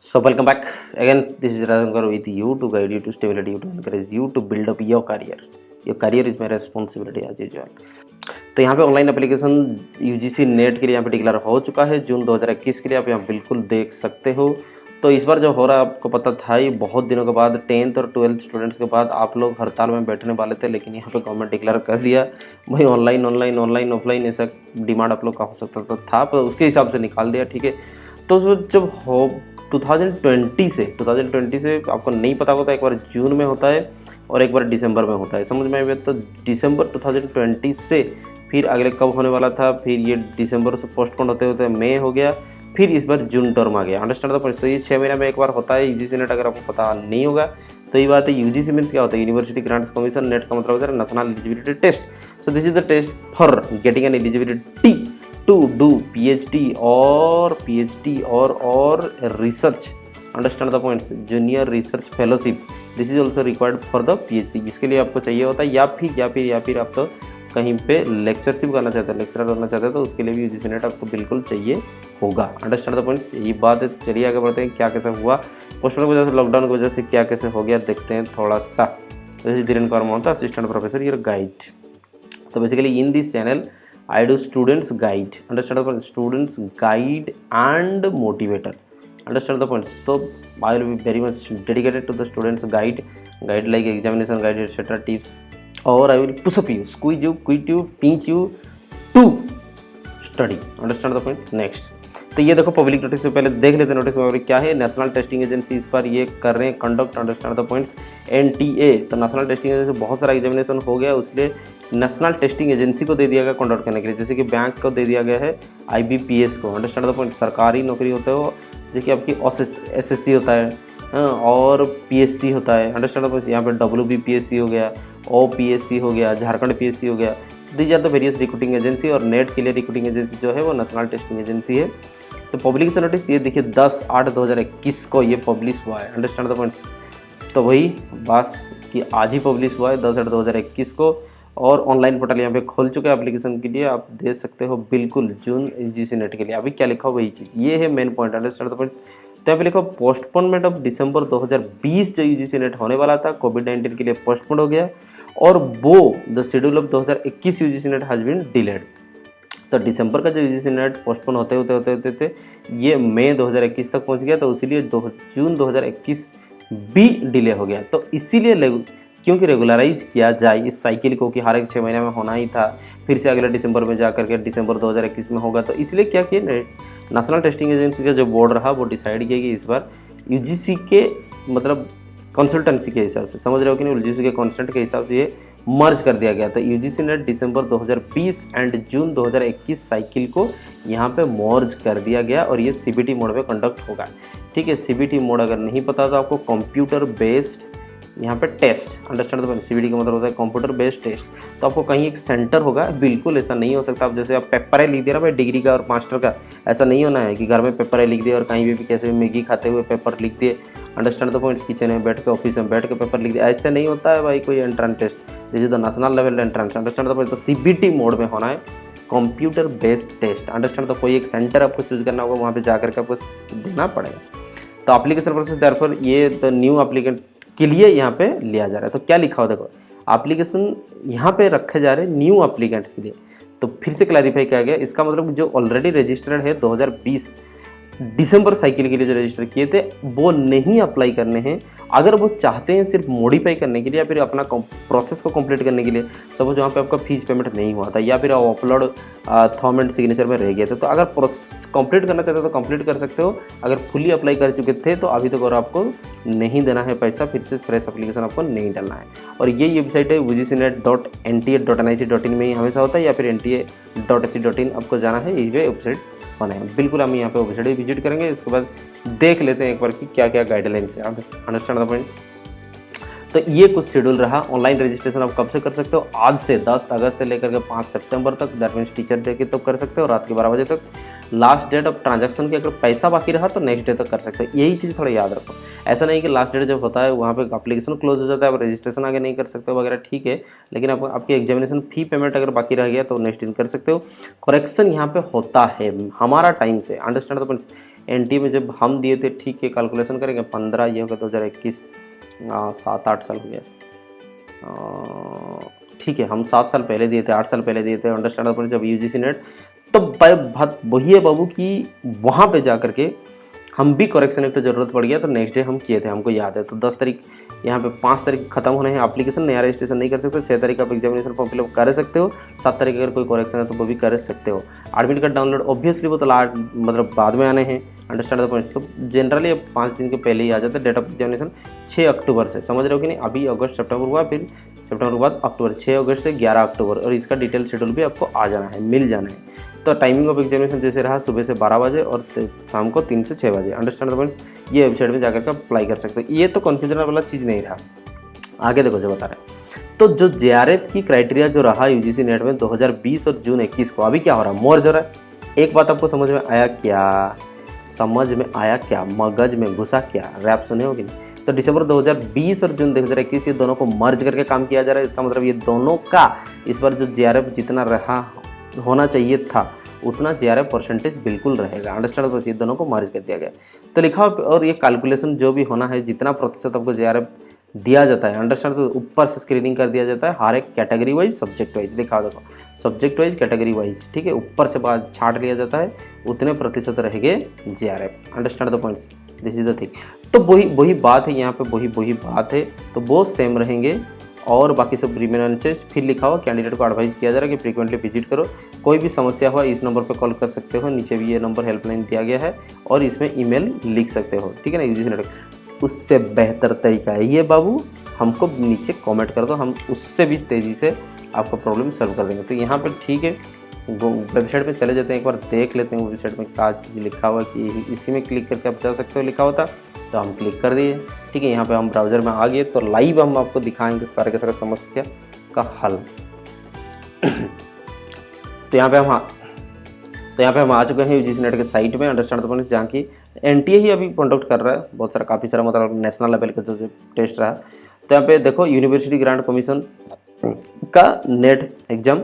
So welcome back again. This is Radhankar with you to guide you to stability, to encourage you to build up your career. Your career is my responsibility as usual. तो यहाँ पे online application UGC net के लिए यहाँ पे declare हो चुका है जून 2021 के लिए। आप यहाँ बिल्कुल देख सकते हो। तो इस बार जो हो रहा है आपको पता था, ये बहुत दिनों के बाद 10th और 12th स्टूडेंट्स के बाद आप लोग हड़ताल में बैठने वाले थे, लेकिन यहाँ पे गवर्नमेंट डिक्लेयर कर दिया भाई ऑनलाइन ऑफलाइन ऐसा डिमांड आप लोग का हो सकता था, पर उसके हिसाब से निकाल दिया। ठीक है, तो जब हो 2020 से आपको नहीं पता होता, एक बार जून में होता है और एक बार दिसंबर में होता है, समझ में आया। तो दिसंबर 2020 से फिर अगले कब होने वाला था, फिर ये दिसंबर से पोस्टपोन होते होते मई हो गया, फिर इस बार जून टर्म आ गया। Understand the. तो ये 6 महीने में एक बार होता है यूजीसी नेट। अगर आपको पता नहीं होगा तो ये बात है। यूजीसी मीन्स क्या होता है? University grants commission. नेट का मतलब होता है national eligibility test. So this is the test for getting an eligibility to do PhD or research. Understand the points? Junior research fellowship. This is also required for the PhD. जिसके लिए आपको चाहिए होता है या फिर आप तो कहीं पे लेक्चरशिप करना चाहते हैं, लेक्चरर करना चाहते हैं, तो उसके लिए भी यूजीसी नेट आपको बिल्कुल चाहिए होगा। Understand the points? यही बात है। चलिए आगे बढ़ते हैं। क्या कैसे हुआ पोस्टपोन की वजह से, लॉकडाउन की वजह से क्या कैसे हो गया, देखते हैं थोड़ा सा। जैसे Dhirendra Kumar Mohanta, assistant professor, your guide. तो basically in this channel I do students guide. Understand the point? Students guide and motivator. Understand the points? So I will be very much dedicated to the students guide like examination guide, etc. tips. Or I will push up you, squeeze you, quit you, teach you to study. Understand the point? Next. तो ये देखो public notice से पहले देख लेते हैं notice में क्या है। नेशनल टेस्टिंग एजेंसी इस पर ये कर रहे हैं conduct. Understand the points? NTA. तो नेशनल टेस्टिंग एजेंसी बहुत सारा एग्जामिनेशन हो गया, इसलिए नेशनल टेस्टिंग एजेंसी को दे दिया गया कंडक्ट करने के लिए। जैसे कि बैंक को दे दिया गया है IBPS को। Understand the point? सरकारी नौकरी होता है वो, जैसे कि आपकी SSC होता है और PSC होता है। Understand the point? यहाँ पे WBPSC हो गया, OPSC हो गया, झारखंड PSC हो गया। These are the various recruiting agency. और नेट के लिए रिक्रूटिंग एजेंसी जो है वो नेशनल टेस्टिंग एजेंसी है। तो पब्लिकेशन नोटिस ये देखिए 10/8/2021 को ये पब्लिश हुआ है। Understand the points? तो वही बस कि आज ही पब्लिश हुआ है 10/8/2021 को। और ऑनलाइन पोर्टल यहाँ पे खोल चुका है एप्लीकेशन के लिए, आप दे सकते हो बिल्कुल जून यूजीसी नेट के लिए। अभी क्या लिखा हो वही चीज़, ये है main point. Understand the points? तो यहाँ पे लिखा पोस्टपोनमेंट ऑफ दिसंबर 2020 जो यूजीसी नेट होने वाला था कोविड-19 के लिए पोस्टपोन हो गया, और वो the schedule of 2021 UGC NET has been delayed. तो दिसंबर का जो यूजीसी नेट पोस्टपोन होते ये मई 2021 तक पहुंच गया, तो इसीलिए जून 2021 भी डिले हो गया। तो इसीलिए क्योंकि रेगुलराइज किया जाए इस साइकिल को कि हर एक 6 महीने में होना ही था, फिर से अगले दिसंबर में जा करके दिसंबर 2021 में होगा, तो इसलिए क्या किया नेशनल टेस्टिंग एजेंसी का जो बोर्ड रहा वो डिसाइड किया कि इस बार यूजीसी के मतलब कंसल्टेंसी के हिसाब से, समझ रहे हो कि नहीं, यूजीसी के कॉन्सेंट के हिसाब से ये मर्ज कर दिया गया। तो UGC net December 2020 and June 2021 cycle को यहाँ पे मर्ज कर दिया गया और ये CBT मोड में कंडक्ट होगा। ठीक है, CBT मोड अगर नहीं पता तो आपको कंप्यूटर बेस्ड यहाँ पे टेस्ट। अंडरस्टैंड द CBT का मतलब होता है कंप्यूटर बेस्ड टेस्ट। तो आपको कहीं एक सेंटर होगा, बिल्कुल ऐसा नहीं हो सकता आप जैसे आप पेपर है लिख दे रहा भाई डिग्री का और मास्टर का, ऐसा नहीं होना है कि घर में पेपर है लिख दिया और कहीं भी कैसे भी मैगी खाते हुए पेपर लिख दिए। Understand the points? किचन में बैठ के, ऑफिस में बैठ के पेपर लिख दिया, ऐसे नहीं होता है भाई कोई entrance test. This is the national level entrance. Understand the point? तो CBT मोड में होना है कंप्यूटर बेस्ड टेस्ट। अंडरस्टैंड? तो कोई एक सेंटर आपको चूज करना होगा, वहाँ पे जाकर के आपको देना पड़ेगा। तो एप्लीकेशन प्रोसेस देयरफॉर ये द न्यू एप्लीकेंट के लिए यहाँ पे लिया जा रहा है। तो क्या लिखा हो देखो, एप्लीकेशन यहाँ पे रखे जा रहे हैं न्यू एप्लीकेंट्स के लिए। तो फिर से क्लैरिफाई किया गया, इसका मतलब जो ऑलरेडी रजिस्टर्ड है 2020 दिसंबर साइकिल के लिए जो रजिस्टर किए थे वो नहीं अप्लाई करने हैं। अगर वो चाहते हैं सिर्फ मॉडिफाई करने के लिए या फिर अपना प्रोसेस को कंप्लीट करने के लिए, सपोज वहाँ पे आपका फीस पेमेंट नहीं हुआ था या फिर आप अपलोड थंब एंड सिग्नेचर में रह गए थे, तो अगर प्रोसेस कंप्लीट करना चाहते हो तो कंप्लीट कर सकते हो। अगर फुली अप्लाई कर चुके थे तो अभी तक और आपको नहीं देना है पैसा, फिर से फ्रेश एप्लीकेशन आपको नहीं डालना है। और ये वेबसाइट है ugcnet.nta.nic.in में ही हमेशा होता है, या फिर nta.ac.in आपको जाना है, यही वेबसाइट होना है। बिल्कुल हम यहाँ पे वेबसाइट विजिट करेंगे, इसके बाद देख लेते हैं एक बार कि क्या क्या गाइडलाइंस है। Understand the point? तो ये कुछ शेड्यूल रहा। ऑनलाइन रजिस्ट्रेशन आप कब से कर सकते हो? आज से 10 अगस्त से लेकर के 5 सितंबर तक, दैट मीन्स टीचर डे के तक कर सकते हो, रात के 12 बजे तक। लास्ट डेट ऑफ ट्रांजैक्शन की अगर पैसा बाकी रहा तो नेक्स्ट डे तक कर सकते हो। यही चीज़ थोड़ा याद रखो। ऐसा नहीं कि लास्ट डेट जब होता है वहाँ पे एप्लीकेशन क्लोज हो जाता है, अब रजिस्ट्रेशन आगे नहीं कर सकते हो वगैरह, ठीक है, लेकिन आपकी एग्जामिनेशन फ़ी पेमेंट अगर बाकी रह गया तो नेक्स्ट दिन कर सकते हो। करेक्शन यहाँ पे होता है हमारा टाइम से, अंडरस्टैंड द पॉइंट्स। एनटीए में जब हम दिए थे, ठीक है, कैलकुलेशन करेंगे 15, ये होगा 2021, 7-8 साल हो गया, ठीक है, हम 7 साल पहले दिए थे, 8 साल पहले दिए थे, अंडरस्टैंड द पॉइंट्स। जब यूजीसी नेट, तो बात वही है बाबू कि वहाँ पे जा करके हम भी करेक्शन एक तो ज़रूरत पड़ गया, तो नेक्स्ट डे हम किए थे, हमको याद है। तो 10 तारीख यहाँ पे 5 तारीख खत्म होने हैं एप्लीकेशन, नया रजिस्ट्रेशन नहीं कर सकते। 6 तारीख आप एग्जामिनेशन फॉर्म फिलअप कर सकते हो। 7 तारीख अगर कोई करेक्शन है तो वो भी कर सकते हो। एडमिट कार्ड डाउनलोड ऑब्वियसली वो तो मतलब बाद में आने हैं, अंडरस्टैंड द पॉइंट्स। तो जनरली अब 5 दिन के पहले ही आ जाता है। डेट ऑफ एग्जामिनेशन 6 अक्टूबर से, समझ रहे हो कि नहीं। अभी अगस्त सितंबर हुआ, फिर सितंबर के बाद अक्टूबर, 6 अगस्त से 11 अक्टूबर, और इसका डिटेल शेड्यूल भी आपको आ जाना है, मिल जाना है। तो टाइमिंग ऑफ एग्जामिनेशन जैसे रहा, सुबह से 12 बजे और शाम को 3 से 6 बजे, अंडरस्टैंड द पॉइंट्स। ये वेबसाइट में जाकर के अप्लाई कर सकते हो। ये तो कन्फ्यूजन वाला चीज़ नहीं रहा। आगे देखो जो बता रहे हैं, तो जो जेआरएफ की क्राइटेरिया जो रहा यूजीसी नेट में 2020 और जून 21 को, अभी क्या हो रहा है, मर्ज हो रहा है। एक बात आपको समझ में आया क्या? समझ में आया क्या? मगज में घुसा क्या? रैप सुने होगी नहीं। तो दिसंबर 2020 और जून 2021 ये दोनों को मर्ज करके काम किया जा रहा है। इसका मतलब ये दोनों का इस बार जो जेआरएफ जितना रहा होना चाहिए था उतना जेआरएफ परसेंटेज बिल्कुल रहेगा, अंडरस्टैंड। तो ये दोनों को मर्ज कर दिया गया। तो लिखा, और ये कैलकुलेशन जो भी होना है, जितना प्रतिशत आपको जेआरएफ दिया जाता है, अंडरस्टैंड, तो ऊपर से स्क्रीनिंग कर दिया जाता है हर एक कैटेगरी वाइज, सब्जेक्ट वाइज। देखा देखो, सब्जेक्ट वाइज, कैटेगरी वाइज, ठीक है, ऊपर से बाद छाट लिया जाता है, उतने प्रतिशत रहेंगे JRF, understand the points, this is the thing. तो वही बात है यहाँ पे, वही बात है, तो वो सेम रहेंगे और बाकी सब रिमेन अनचेंज। फिर लिखा हुआ कैंडिडेट को एडवाइस किया जा रहा है कि फ्रीक्वेंटली विजिट करो। कोई भी समस्या हुआ इस नंबर पर कॉल कर सकते हो, नीचे भी ये नंबर हेल्पलाइन दिया गया है, और इसमें ईमेल लिख सकते हो, ठीक है ना, यूजीसी नेट। उससे बेहतर तरीका है ये बाबू, हमको नीचे कमेंट कर दो, हम उससे भी तेज़ी से आपका प्रॉब्लम सॉल्व कर देंगे। तो यहाँ पर ठीक है, वेबसाइट में चले जाते हैं, एक बार देख लेते हैं वेबसाइट में क्या चीज़ लिखा हुआ है कि इसी में क्लिक करके आप जा सकते हो, लिखा होता तो हम क्लिक कर दिए, ठीक है। यहाँ पे हम ब्राउज़र में आ गए, तो लाइव हम आपको दिखाएंगे सारे के सारे समस्या का हल। तो यहाँ पे हम आ चुके हैं यूजीसी नेट के साइट में, अंडरस्टैंड द पॉइंट्स, जहाँ की एनटीए ही अभी कंडक्ट कर रहा है, बहुत सारा काफ़ी सारा मतलब नेशनल लेवल का जो टेस्ट रहा। तो यहाँ पे देखो, यूनिवर्सिटी ग्रांट कमीशन का नेट एग्ज़ाम,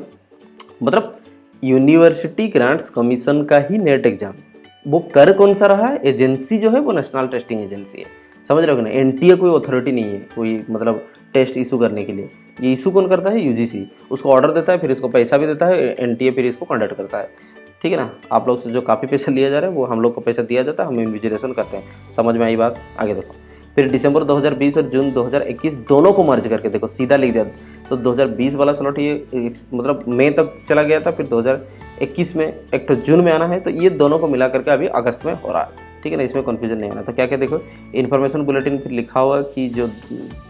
मतलब यूनिवर्सिटी ग्रांट्स कमीशन का ही नेट एग्ज़ाम, वो कर कौन सा रहा है, एजेंसी जो है वो नेशनल टेस्टिंग एजेंसी है, समझ रहे हो ना। एनटीए कोई अथॉरिटी नहीं है कोई मतलब टेस्ट इशू करने के लिए, ये इशू कौन करता है, यूजीसी। उसको ऑर्डर देता है, फिर इसको पैसा भी देता है, एनटीए फिर इसको कंडक्ट करता है, ठीक है ना। आप लोग से जो काफ़ी पैसा लिया जा रहा है वो हम लोग को पैसा दिया जाता है, हम इन्विजिलेशन करते हैं, समझ में आई बात। आगे देखो, फिर दिसंबर 2020 और जून 2021 दोनों को मर्ज करके देखो, सीधा लिख दिया। तो 2020 वाला स्लॉट ये मतलब मई तक चला गया था, फिर 2021 में एक तो जून में आना है, तो ये दोनों को मिला करके अभी अगस्त में हो रहा है, ठीक है ना, इसमें कन्फ्यूजन नहीं आना। तो क्या क्या देखो, इन्फॉर्मेशन बुलेटिन फिर लिखा हुआ कि जो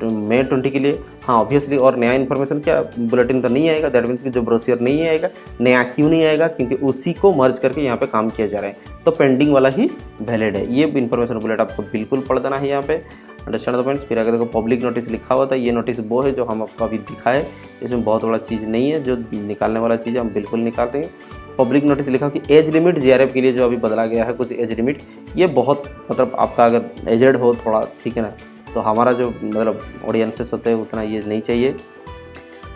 मई 20 के लिए, हाँ ऑब्वियसली, और नया इन्फॉर्मेशन क्या बुलेटिन तो नहीं आएगा, दैट मीन्स कि जो ब्रोशियर नहीं आएगा, नया क्यों नहीं आएगा, क्योंकि उसी को मर्ज करके यहाँ पे काम किया जा रहा है, तो पेंडिंग वाला ही वैलिड है। ये इन्फॉर्मेशन बुलेट आपको बिल्कुल पढ़ देना है यहाँ पे, अंडरस्टैंड द पॉइंट्स। फिर आगे देखो, पब्लिक नोटिस लिखा हुआ था, ये नोटिस वो है जो हम आपको अभी दिखाए, इसमें बहुत बड़ा चीज़ नहीं है, जो निकालने वाला चीज़ है हम बिल्कुल निकाल देंगे। पब्लिक नोटिस लिखा कि एज लिमिट जेआरएफ के लिए जो अभी बदला गया है, कुछ एज लिमिट, ये बहुत मतलब आपका अगर एजेड हो थोड़ा, ठीक है ना, तो हमारा जो मतलब ऑडियंसेस होते हैं उतना ये नहीं चाहिए।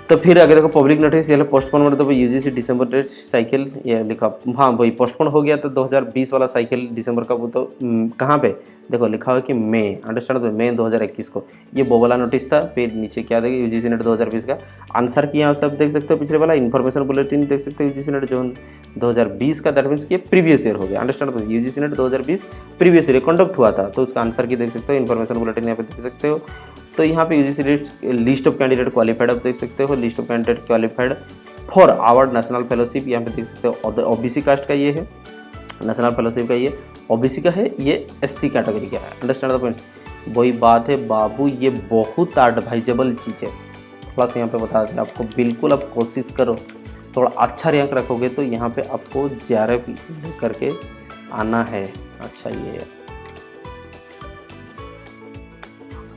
तो फिर आगे देखो, पब्लिक नोटिस ये पोस्टपोन, तो यूजीसी दिसंबर डेट साइकिल ये लिखा, हाँ वही पोस्टपोन हो गया था 2020 वाला साइकिल दिसंबर का, वो तो कहाँ पे देखो लिखा हुआ कि मई, अंडरस्टैंड, मई 2021 को ये वो वाला नोटिस था। फिर नीचे क्या देगा, यूजीसी नेट 2020 का आंसर की यहाँ से आप देख सकते हो, पिछले वाला इन्फॉर्मेशन बुलेटिन देख सकते हो यूजीसी नेट जून 2020 का, दैट मीन्स कि प्रीवियस ईयर हो गया, understand. UGC net 2020 previous year conduct हुआ था, तो उसका आंसर की देख सकते हो, इन्फॉर्मेशन बुलेटिन यहाँ पे देख सकते हो। तो यहाँ पे UGC list of candidate qualified आप देख सकते हो, list of candidate qualified for award national fellowship, यहाँ पे देख सकते हो। ओबीसी कास्ट का ये है, नेशनल फेलोशिप का ये ओबीसी का है, ये एससी कैटेगरी का है, अंडरस्टैंड द पॉइंट्स। वही बात है बाबू, ये बहुत एडवाइजेबल चीज़ है, थोड़ा सा यहाँ पे बता दें आपको, बिल्कुल आप कोशिश करो, थोड़ा अच्छा रैंक रखोगे तो यहाँ पे आपको जेआरएफ करके आना है। अच्छा, ये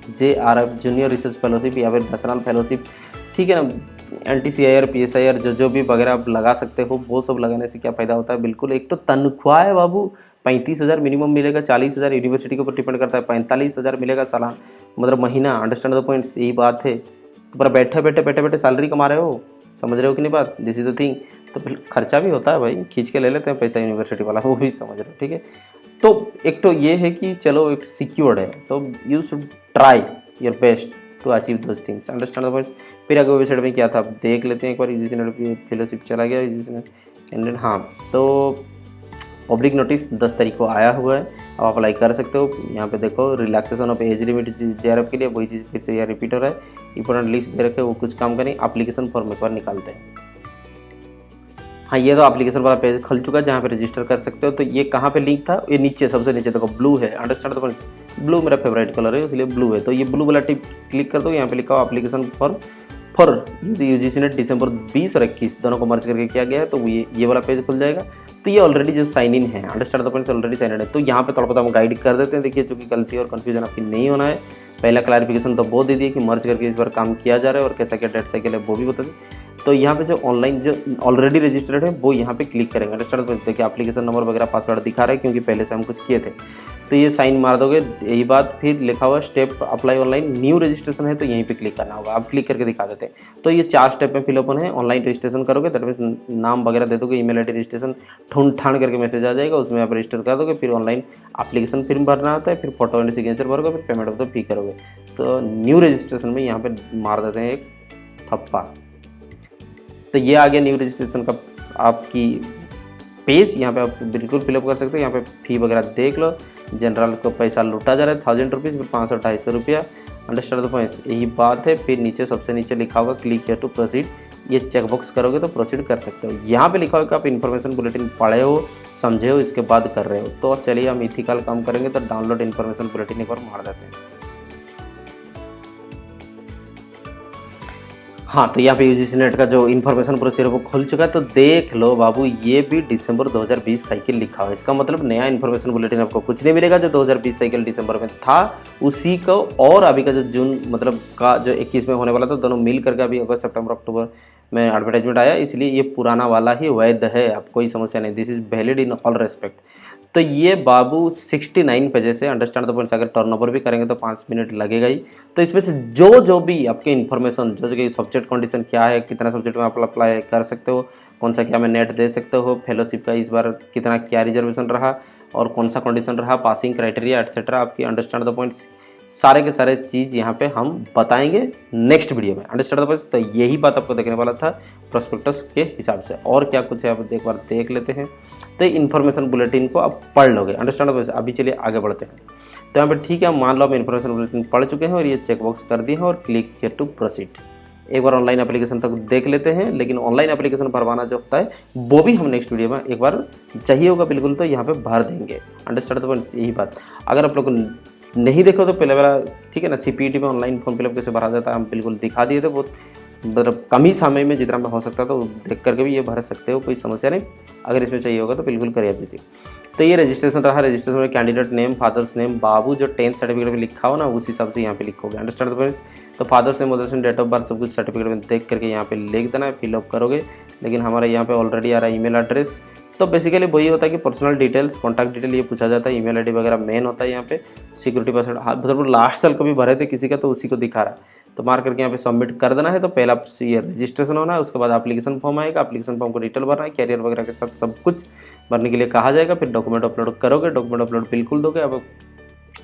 जेआरएफ जूनियर रिसर्च फेलोशिप या फिर नेशनल फेलोशिप, ठीक है ना, NT-CIR PSIR जो भी वगैरह आप लगा सकते हो, वो सब लगाने से क्या फ़ायदा होता है, बिल्कुल एक तो तनख्वाह है बाबू 35,000 मिनिमम मिलेगा, 40,000 यूनिवर्सिटी के ऊपर डिपेंड करता है, 45,000 मिलेगा सालाना मतलब महीना। अंडरस्टैंड द पॉइंट्स, यही बात है। तो पर बैठे सैलरी कमा रहे हो, समझ रहे हो कि नहीं बात, दिस इज द थिंग। तो फिर खर्चा भी होता है भाई, खींच के ले लेते हैं पैसा यूनिवर्सिटी वाला, वो भी समझ रहे हो, ठीक है। तो एक तो ये है कि चलो एक सिक्योर्ड है, तो you should try your best to achieve those things, understand the points. फिर आगे वेबसाइट में क्या था देख लेते हैं एक बार। यूजीसी नेट फेलोशिप चला गया, यूजीसी नेट कैंडिडेट, हाँ तो पब्लिक नोटिस 10 तारीख को आया हुआ है, आप अप्लाई कर सकते हो। यहाँ पे देखो relaxation of age limit JRF के लिए, वही चीज़ फिर से यहाँ रिपीट हो रहा है। इंपॉर्टेंट लिस्ट दे रखे, वो कुछ काम करें, एप्लीकेशन फॉर्म एक बार निकालते हैं। हाँ ये तो एप्लीकेशन वाला पेज खुल चुका है जहाँ पे रजिस्टर कर सकते हो। तो ये कहाँ पे लिंक था, ये नीचे सबसे नीचे देखो ब्लू है, अंडरस्टैंड द ब्लू मेरा फेवरेट कलर है इसलिए ब्लू है। तो ये ब्लू वाला टिप क्लिक कर दो, यहाँ पे लिखा हो एप्लीकेशन फॉर यूजीसी नेट दिसंबर 20 और 21 दोनों को मर्ज करके किया गया है। तो ये वाला पेज खुल जाएगा। तो ये ऑलरेडी जो साइन इन है, understand the points, already sign in है। तो यहाँ पे थोड़ा बहुत हम गाइड कर देते हैं, देखिए चूँकि गलती और कन्फ्यूजन आपकी नहीं होना है। पहला क्लैरिफिकेशन तो वो दे दिए कि मर्ज करके इस बार काम किया जा रहा है और कैसा क्या डेट साइकिल है वो भी बता दें। तो यहाँ पे जो ऑनलाइन जो ऑलरेडी रजिस्टर्ड है वो यहाँ पे क्लिक करेंगे, अंडरस्टैंड। देखिए एप्लीकेशन नंबर वगैरह पासवर्ड दिखा रहा है क्योंकि पहले से हम कुछ किए थे। तो ये साइन मार दोगे, यही बात। फिर लिखा हुआ step apply online new registration है, तो यहीं पे क्लिक करना होगा। आप क्लिक करके दिखा देते हैं। तो ये 4 स्टेप में फिल ओपन है। ऑनलाइन रजिस्ट्रेशन करोगे, दैट मीन्स नाम वगैरह दे दोगे, ईमेल ID रजिस्ट्रेशन ढूंढ ठाण करके मैसेज आ जाएगा, उसमें आप रजिस्टर कर दोगे। फिर ऑनलाइन एप्लीकेशन फॉर्म भरना होता है, फिर फोटो एंड सिग्नेचर भरोगे, फिर पेमेंट ऑफ द फी करोगे। तो न्यू रजिस्ट्रेशन में यहाँ पे मार देते हैं एक थप्पा। तो ये आ गया न्यू रजिस्ट्रेशन का आपकी पेज। यहाँ पे आप बिल्कुल फिलअप कर सकते हो। यहाँ पे फ़ी वगैरह देख लो, जनरल को पैसा लूटा जा रहा है 1000 रुपीज़, फिर 500-250 रुपया, अंडरस्टैंड द पॉइंट्स, यही बात है। फिर नीचे सबसे नीचे लिखा होगा क्लिक हियर टू प्रोसीड, ये चेकबॉक्स करोगे तो प्रोसीड कर सकते हो। यहाँ पे लिखा होगा कि आप इन्फॉर्मेशन बुलेटिन पढ़े हो, समझे हो, इसके बाद कर रहे हो। तो चलिए हम इथिकल काम करेंगे, तो डाउनलोड इन्फॉर्मेशन बुलेटिन एक बार मार देते हैं। हाँ तो यहाँ पे यूजीसी नेट का जो इन्फॉर्मेशन प्रोसीजर वो खुल चुका है। तो देख लो बाबू, ये भी दिसंबर 2020 साइकिल लिखा हुआ है। इसका मतलब नया इन्फॉर्मेशन बुलेटिन आपको कुछ नहीं मिलेगा। जो 2020 साइकिल दिसंबर में था उसी को, और अभी का जो जून मतलब का जो 21 में होने वाला था, दोनों मिल करके अभी अगस्त सितंबर अक्टूबर में एडवर्टाइजमेंट आया, इसलिए ये पुराना वाला ही वैध है, आप कोई समस्या नहीं। This is valid in all respect. तो ये बाबू 69 पेजेस से, अंडरस्टैंड द पॉइंट्स। अगर टर्नओवर भी करेंगे तो 5 मिनट लगेगा ही। तो इसमें से जो भी आपके इन्फॉर्मेशन, जो कि सब्जेक्ट कंडीशन क्या है, कितना सब्जेक्ट में आप अप्लाई कर सकते हो, कौन सा क्या में नेट दे सकते हो, फेलोशिप का इस बार कितना क्या रिजर्वेशन रहा और कौन सा कंडीशन रहा, पासिंग क्राइटेरिया एटसेट्रा, आपकी अंडरस्टैंड द पॉइंट्स, सारे के सारे चीज़ यहाँ पे हम बताएंगे नेक्स्ट वीडियो में, अंडरस्टैंड द पॉइंट्स। तो यही बात आपको देखने वाला था प्रोस्पेक्टस के हिसाब से। और क्या कुछ है आप एक बार देख लेते हैं। तो इन्फॉर्मेशन बुलेटिन को आप पढ़ लोगे, अंडरस्टैंड द पॉइंट्स। अभी चलिए आगे बढ़ते हैं। तो यहाँ पे ठीक है, मान लो हम इन्फॉर्मेशन बुलेटिन पढ़ चुके हैं और ये चेकबॉक्स कर दिए हैं और क्लिक हियर टू प्रोसीड। एक बार ऑनलाइन एप्लीकेशन तक देख लेते हैं, लेकिन ऑनलाइन एप्लीकेशन भरवाना जो होता है वो भी हम नेक्स्ट वीडियो में एक बार चाहिए होगा बिल्कुल, तो यहाँ पे भर देंगे, अंडरस्टैंड द पॉइंट्स। यही बात, अगर आप लोग नहीं देखो तो पहले वाला ठीक है ना, CPET में ऑनलाइन फॉर्म फिलअप कैसे भरा जाता है हम बिल्कुल दिखा दिए थे। बहुत मतलब कम ही समय में जितना में हो सकता तो देख करके भी ये भर सकते हो, कोई समस्या नहीं। अगर इसमें चाहिए होगा तो बिल्कुल करिए दीजिए। तो ये रजिस्ट्रेशन रहा, रजिस्ट्रेशन में कैंडिडेट नेम, फादर्स नेम, बाबू जो 10th सर्टिफिकेट में लिखा हो ना उस हिसाब से यहाँ पे लिखोगे, अंडरस्टैंड द पॉइंट्स। तो father's name, mother's name, date of birth सब कुछ सर्टिफिकेट में देख करके यहाँ पे लिख देना है, फिलअप करोगे। लेकिन हमारे यहाँ पे ऑलरेडी आ रहा है ईमेल एड्रेस। तो बेसिकली वही होता है कि पर्सनल डिटेल्स, कॉन्टैक्ट डिटेल ये पूछा जाता है, ईमेल ID वगैरह मेन होता है यहाँ पे। सिक्योरिटी पासवर्ड, मतलब लास्ट साल कभी भरे थे किसी का तो उसी को दिखा रहा है, तो मार करके यहाँ पे सबमिट कर देना है। तो पहला ये रजिस्ट्रेशन होना है, उसके बाद एप्लीकेशन फॉर्म आएगा, एप्लीकेशन फॉर्म को डिटेल भरना है, कैरियर वगैरह के साथ सब कुछ भरने के लिए कहा जाएगा। फिर डॉक्यूमेंट अपलोड करोगे, डॉक्यूमेंट अपलोड बिल्कुल दोगे। अब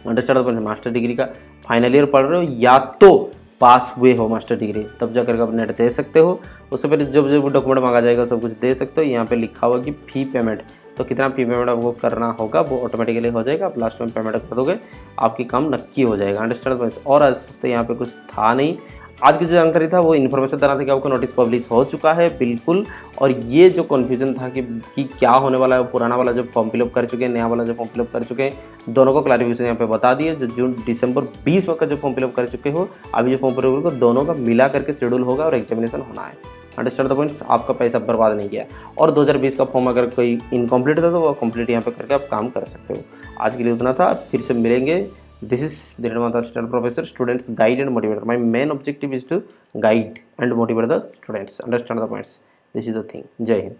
अंडरस्टैंड मास्टर डिग्री का फाइनल ईयर पढ़ रहे हो या तो पास हुए हो मास्टर डिग्री, तब जाकर आप नेट दे सकते हो। उससे पहले जब डॉक्यूमेंट मांगा जाएगा सब कुछ दे सकते हो। यहाँ पे लिखा हुआ कि फ़ी पेमेंट, तो कितना फ़ी पेमेंट आपको करना होगा वो ऑटोमेटिकली हो जाएगा। आप लास्ट में पेमेंट कर दोगे, आपकी काम नक्की हो जाएगा, अंडरस्टैंड। और आज तो यहाँ पे कुछ था नहीं। आज की जो जानकारी था वो इन्फॉर्मेशन देना था कि आपको नोटिस पब्लिश हो चुका है बिल्कुल। और ये जो कन्फ्यूजन था कि क्या होने वाला है, पुराना वाला जो फॉर्म फिलअप कर चुके हैं, नया वाला जो फॉर्म फिलअप कर चुके हैं, दोनों को क्लैरिफिकेशन यहाँ पे बता दिए। जो दिसंबर 20 में का जो फॉर्म फिलअप कर चुके हो, अभी जो फॉर्म फिलअप को दोनों का मिला करके शेड्यूल होगा और एग्जामिनेशन होना है, अंडरस्टैंड द पॉइंट्स। आपका पैसा बर्बाद नहीं किया। और 2020 का फॉर्म अगर कोई इनकम्प्लीट था तो वो कंप्लीट यहाँ पे करके आप काम कर सकते हो। आज के लिए उतना था, फिर से मिलेंगे This is Dhiren Mahanta, assistant professor. Students guide and motivate. My main objective is to guide and motivate the students. Understand the points. This is the thing. Jai Hind.